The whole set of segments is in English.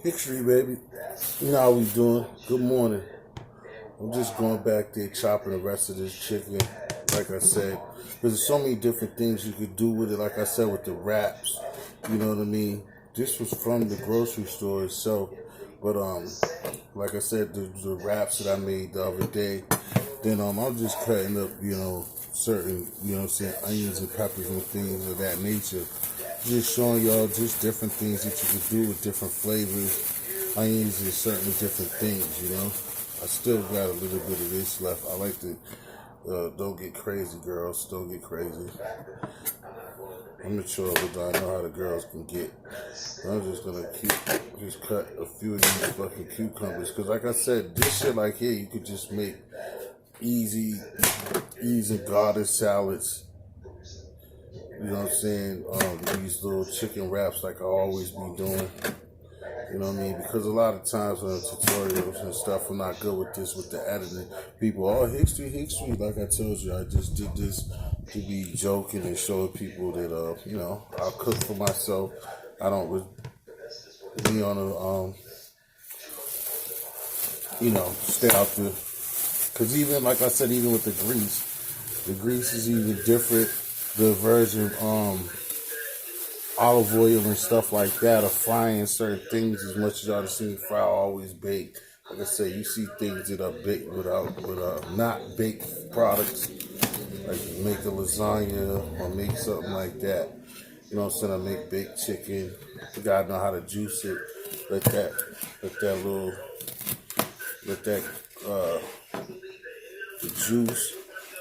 History, baby. You know how we doing? Good morning. I'm just going back there chopping the rest of this chicken. Like I said, there's so many different things you could do with it. Like I said, with the wraps, you know what I mean? This was from the grocery store itself. But like I said, the wraps that I made the other day, then I'm just cutting up, certain, what I'm saying, onions and peppers and things of that nature. Just showing y'all just different things that you can do with different flavors. Onions and certain different things. I still got a little bit of this left. I like to, don't get crazy, girls. Don't get crazy. I'm mature, but I know how the girls can get. I'm just gonna just cut a few of these fucking cucumbers. Cause like I said, this shit like here, you could just make easy garden salads. You know what I'm saying? These little chicken wraps like I always be doing. You know what I mean? Because a lot of times on tutorials and stuff, I'm not good with this, with the editing. People, history. Like I told you, I just did this to be joking and show people that, I'll cook for myself. I don't be on stay out there. Because even, like I said, even with the grease is even different. The virgin olive oil and stuff like that, or frying certain things as much as y'all have seen fry always baked. Like I say, you see things that are baked with not baked products, like make a lasagna or make something like that. You know what I'm saying? I make baked chicken. You gotta know how to juice it. Let that the juice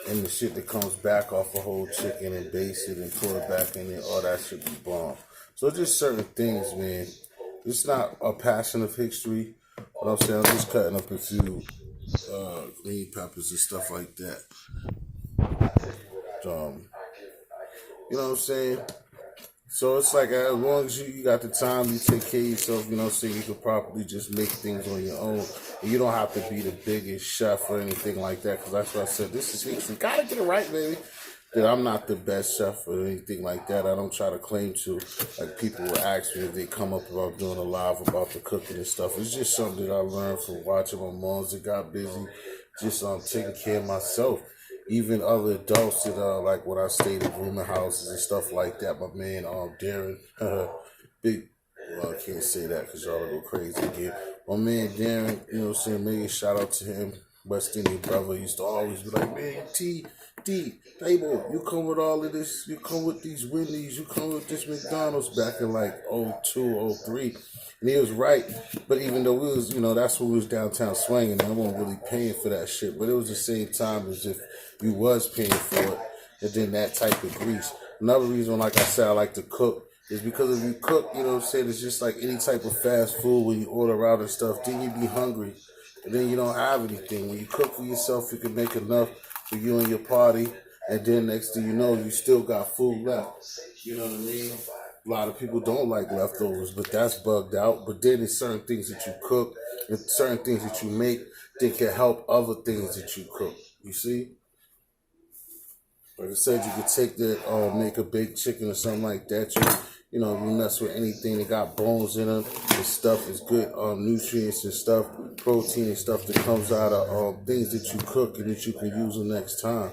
and the shit that comes back off a whole chicken and base it and pour it back in there, all that shit be bomb. So just certain things, man. It's not a passion of history, but I'm saying I'm just cutting up a few green peppers and stuff like that. You know what I'm saying? So it's like as long as you got the time, you take care of yourself, you know what I'm saying, you can properly just make things on your own. And you don't have to be the biggest chef or anything like that, because that's what I said. This is history. Gotta get it right, baby. That I'm not the best chef or anything like that. I don't try to claim to. Like people will ask me if they come up about doing a live about the cooking and stuff. It's just something that I learned from watching my moms that got busy, just taking care of myself. Even other adults that like when I stayed in rooming houses and stuff like that. My man Darren, big. Well, I can't say that because y'all will go crazy again. My man Darren, you know what I'm saying? Maybe a shout out to him. West Indian brother used to always be like, man, hey boy, you come with all of this, you come with these Wendy's, you come with this McDonald's back in like 02, 03. And he was right. But even though we was, that's when we was downtown swinging, I wasn't really paying for that shit. But it was the same time as if you was paying for it. And then that type of grease. Another reason, like I said, I like to cook is because if you cook, you know what I'm saying, it's just like any type of fast food when you order out and stuff, then you be hungry. And then you don't have anything. When you cook for yourself, you can make enough for you and your party. And then next thing you know, you still got food left. You know what I mean? A lot of people don't like leftovers, but that's bugged out. But then there's certain things that you cook and certain things that you make that can help other things that you cook. You see? Like I said, you could take that, make a baked chicken or something like that. You mess with anything that got bones in them. This stuff is good, nutrients and stuff, protein and stuff that comes out of things that you cook and that you can use the next time.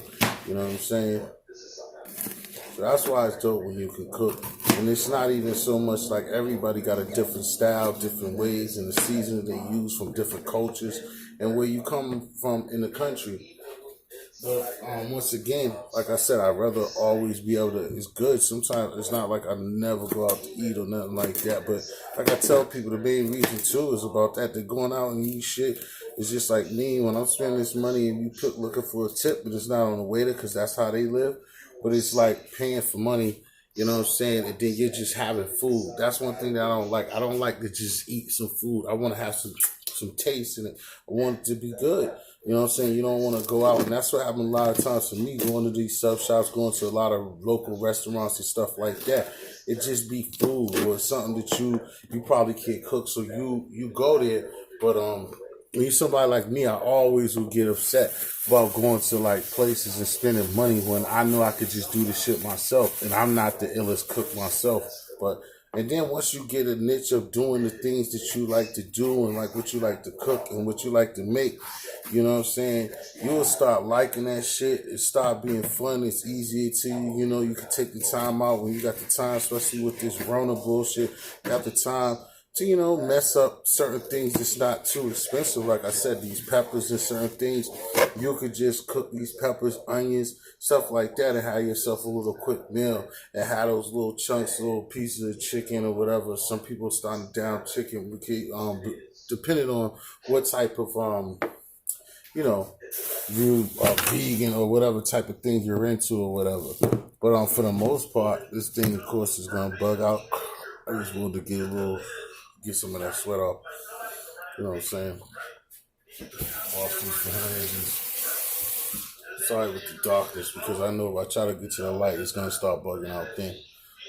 You know what I'm saying? So that's why it's dope when you can cook. And it's not even so much like everybody got a different style, different ways, and the seasons they use from different cultures and where you come from in the country. But once again, like I said, I'd rather always be able to, it's good. Sometimes it's not like I never go out to eat or nothing like that. But like I tell people, the main reason too is about that. They're going out and eat shit. It's just like me, when I'm spending this money and you looking for a tip, but it's not on the waiter because that's how they live. But it's like paying for money, you know what I'm saying? And then you're just having food. That's one thing that I don't like. I don't like to just eat some food. I want to have some taste in it. I want it to be good. You know what I'm saying? You don't want to go out. And that's what happened a lot of times for me, going to these sub shops, going to a lot of local restaurants and stuff like that. It just be food or something that you probably can't cook. So you go there. But when you're somebody like me, I always would get upset about going to like places and spending money when I know I could just do the shit myself. And I'm not the illest cook myself. But And then once you get a niche of doing the things that you like to do and like what you like to cook and what you like to make, you know what I'm saying, you'll start liking that shit. It start being fun. It's easier to you. You know, you can take the time out when you got the time, especially with this Rona bullshit. You got the time to, you know, mess up certain things that's not too expensive. Like I said, these peppers and certain things, you could just cook these peppers, onions, stuff like that, and have yourself a little quick meal and have those little chunks, little pieces of chicken or whatever. Some people starting down chicken, depending on what type of you know, you are vegan or whatever type of thing you're into or whatever. But for the most part, this thing, of course, is gonna bug out. I just wanted to get some of that sweat off. You know what I'm saying? Wash these hands. Sorry with the darkness, because I know if I try to get to the light, it's gonna start bugging out then.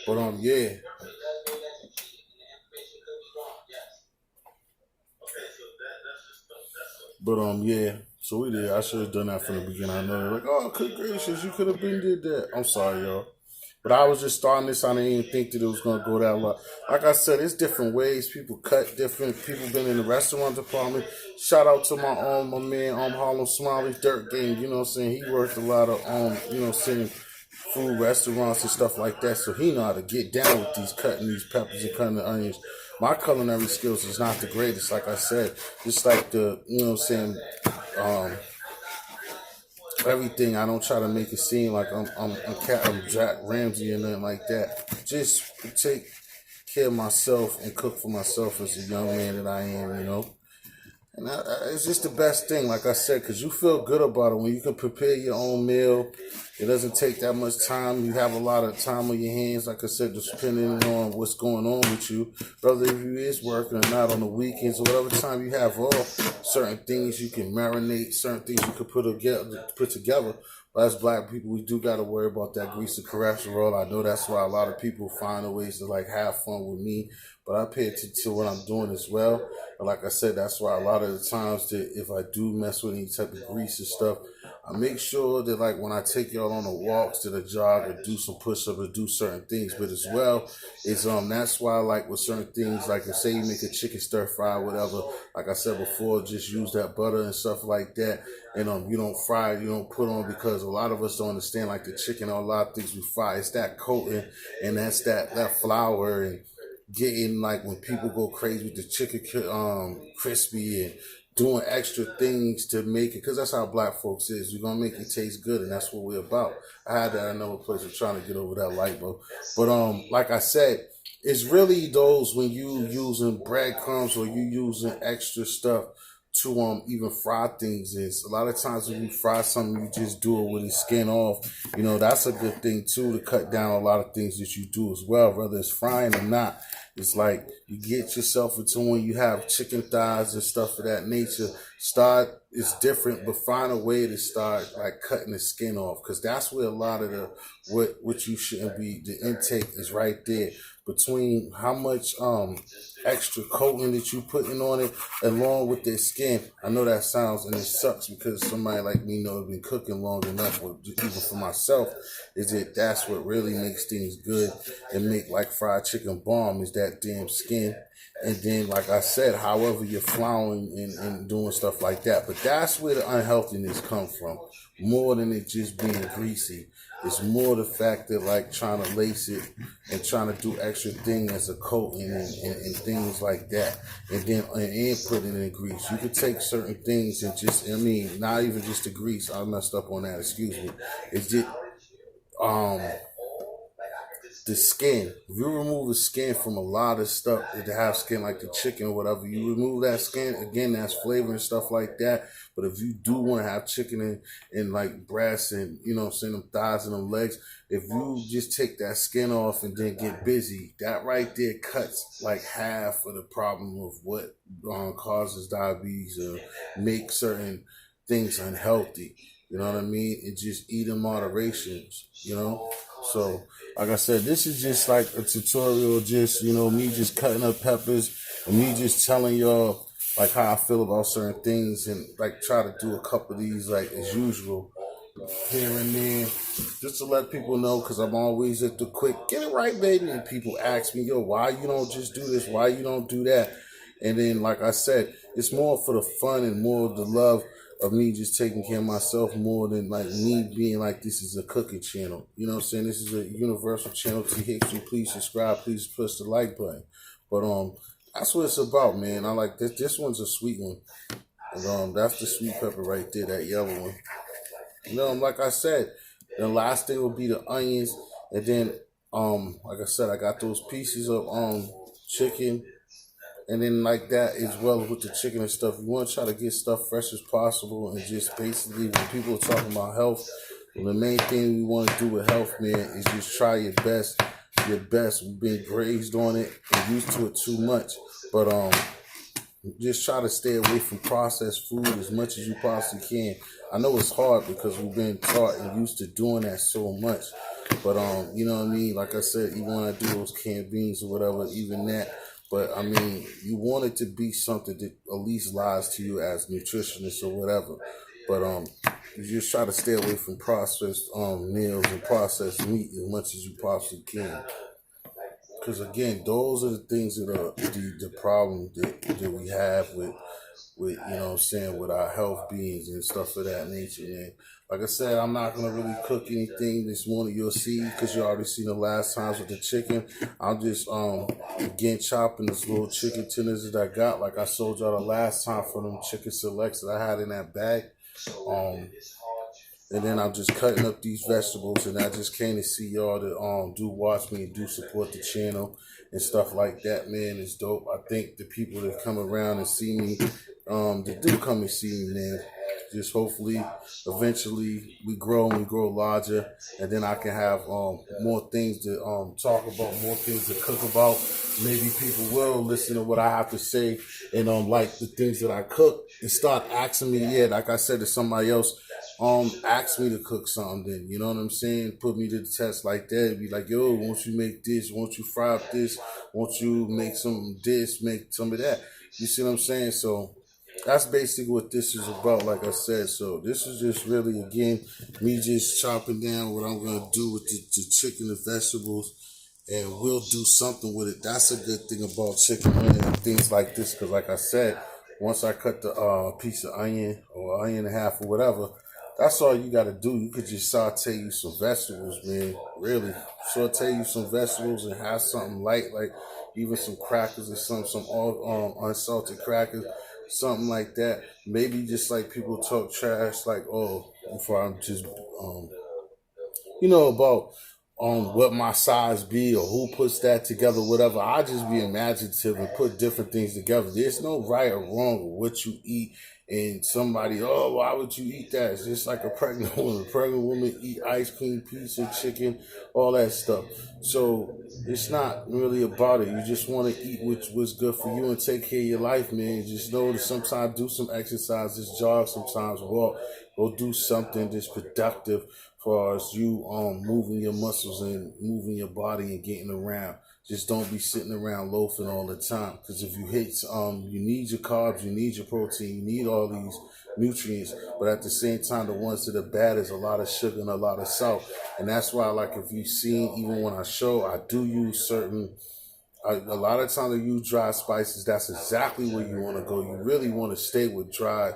But yeah. But yeah, so we did. I should have done that from the beginning. I know they're like, oh, good gracious, you could have been did that. I'm sorry, y'all. But I was just starting this. I didn't even think that it was gonna go that long. Like I said, it's different ways. People cut different. People been in the restaurant department. Shout out to my man, Harlem Smiley Dirt Game. You know what I'm saying? He worked a lot of you know what I'm saying, food restaurants and stuff like that. So he know how to get down with these cutting these peppers and cutting the onions. My culinary skills is not the greatest, like I said. Just like the, you know what I'm saying, everything. I don't try to make it seem like I'm Jack Ramsay or nothing like that. Just take care of myself and cook for myself as a young man that I am, you know. And it's just the best thing, like I said, because you feel good about it when you can prepare your own meal. It doesn't take that much time. You have a lot of time on your hands, like I said, just depending on what's going on with you. Whether if you is working or not on the weekends or whatever time you have off, certain things you can marinate, certain things you can put together. But as black people, we do got to worry about that grease and cholesterol. I know that's why a lot of people find ways to like have fun with me. But I pay attention to what I'm doing as well. But like I said, that's why a lot of the times that if I do mess with any type of grease and stuff, I make sure that like when I take y'all on the walks to the jog or do some push-ups or do certain things. But as well, it's that's why I like with certain things, like if say you make a chicken stir fry or whatever, like I said before, just use that butter and stuff like that. And you don't fry it, you don't put on, because a lot of us don't understand like the chicken or a lot of things we fry. It's that coating and that's that flour and getting like when people go crazy with the chicken crispy and doing extra things to make it, because that's how black folks is. We're gonna make it taste good, and that's what we're about. I had that in another place of trying to get over that light bulb. But like I said, it's really those when you using breadcrumbs or you using extra stuff to even fry things. Is a lot of times when you fry something, you just do it with the skin off. You know, that's a good thing too, to cut down a lot of things that you do as well, whether it's frying or not. It's like you get yourself into when you have chicken thighs and stuff of that nature. It's different, but find a way to start like cutting the skin off, because that's where a lot of the what you shouldn't be. The intake is right there between how much extra coating that you putting on it along with their skin. I know that sounds, and it sucks because somebody like me know been cooking long enough, even for myself, that's what really makes things good and make like fried chicken bomb, is that damn skin. And then, like I said, however you're flouring and doing stuff like that. But that's where the unhealthiness comes from, more than it just being greasy. It's more the fact that like trying to lace it and trying to do extra things as a coating and things like that. And then and put it in grease. You could take certain things and just, not even just the grease. I messed up on that, excuse me. It's just the skin. If you remove the skin from a lot of stuff that have skin, like the chicken or whatever, you remove that skin, again, that's flavor and stuff like that. But if you do want to have chicken and like breasts and, you know what I'm saying, them thighs and them legs, if you just take that skin off and then get busy, that right there cuts like half of the problem of what causes diabetes or make certain things unhealthy. You know what I mean? And just eat in moderation, you know? So, like I said, this is just like a tutorial, just, you know, me just cutting up peppers and me just telling y'all like how I feel about certain things, and like try to do a couple of these like as usual. here and there, just to let people know, because I'm always at the quick, get it right, baby. And people ask me, yo, why you don't just do this? Why you don't do that? And then, like I said, it's more for the fun and more of the love of me just taking care of myself more than like me being like this is a cooking channel. You know what I'm saying? This is a universal channel. T Hicks, please subscribe, please push the like button. But that's what it's about, man. I like this. This one's a sweet one. And that's the sweet pepper right there, that yellow one. Like I said, the last thing will be the onions, and then like I said, I got those pieces of chicken, and then like that as well with the chicken and stuff. You want to try to get stuff fresh as possible, and just basically when people are talking about health, the main thing we want to do with health, man, is just try your best. Your best. We've been grazed on it and used to it too much, but just try to stay away from processed food as much as you possibly can. I know it's hard because we've been taught and used to doing that so much. But you know what I mean? Like I said, even when I do those canned beans or whatever, even that. But I mean, you want it to be something that at least lies to you as nutritionist or whatever. But you just try to stay away from processed meals and processed meat as much as you possibly can. Because again, those are the things that are the problem that we have with you know what I'm saying, with our health beings and stuff of that nature, man. Like I said, I'm not going to really cook anything this morning. You'll see, because you already seen the last times with the chicken. I'm just, again, chopping this little chicken tenders that I got. Like I sold y'all the last time for them chicken selects that I had in that bag. And then I'm just cutting up these vegetables, and I just came to see y'all that do watch me and do support the channel and stuff like that, man. It's dope. I think the people that come around and see me, that do come and see me, man, just hopefully eventually we grow and we grow larger, and then I can have more things to talk about, more things to cook about. Maybe people will listen to what I have to say and like the things that I cook and start asking me, yeah, like I said to somebody else, ask me to cook something then, you know what I'm saying? Put me to the test like that. Be like, yo, won't you make this? Won't you fry up this? Won't you make some this, make some of that? You see what I'm saying? So that's basically what this is about, like I said. So this is just really, again, me just chopping down what I'm going to do with the chicken and vegetables, and we'll do something with it. That's a good thing about chicken and things like this, because like I said, once I cut the piece of onion or onion and a half or whatever, that's all you got to do. You could just saute you some vegetables, man. Really. Saute you some vegetables and have something light, like even some crackers or some unsalted crackers, something like that. Maybe just like people talk trash, like, oh, before I'm just, about what my size be or who puts that together, whatever. I just be imaginative and put different things together. There's no right or wrong with what you eat. And somebody, oh, why would you eat that? It's just like a pregnant woman. Pregnant women eat ice cream, pizza, chicken, all that stuff. So it's not really about it. You just want to eat what's good for you and take care of your life, man. Just know that sometimes do some exercise, just jog sometimes, walk, go do something that's productive far as you moving your muscles and moving your body and getting around. Just don't be sitting around loafing all the time. Because if you hit, you need your carbs, you need your protein, you need all these nutrients. But at the same time, the ones that are bad is a lot of sugar and a lot of salt. And that's why, like, if you've seen, even when I show, I do use certain, a lot of times I use dry spices. That's exactly where you want to go. You really want to stay with dry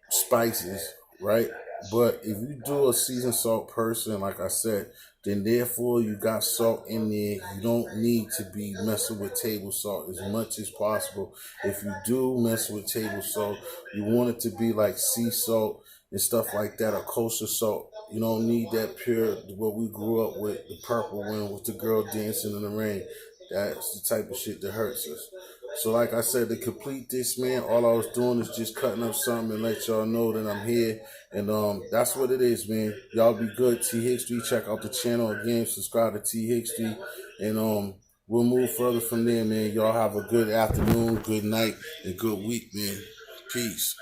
spices, right? But if you do a seasoned salt person, like I said, then therefore you got salt in there. You don't need to be messing with table salt as much as possible. If you do mess with table salt, you want it to be like sea salt and stuff like that, or kosher salt. You don't need that pure, what we grew up with, the purple one with the girl dancing in the rain. That's the type of shit that hurts us. So like I said, to complete this, man, all I was doing is just cutting up something and let y'all know that I'm here. And that's what it is, man. Y'all be good. T Hickstry, check out the channel again. Subscribe to T Hickstry. And we'll move further from there, man. Y'all have a good afternoon, good night, and good week, man. Peace.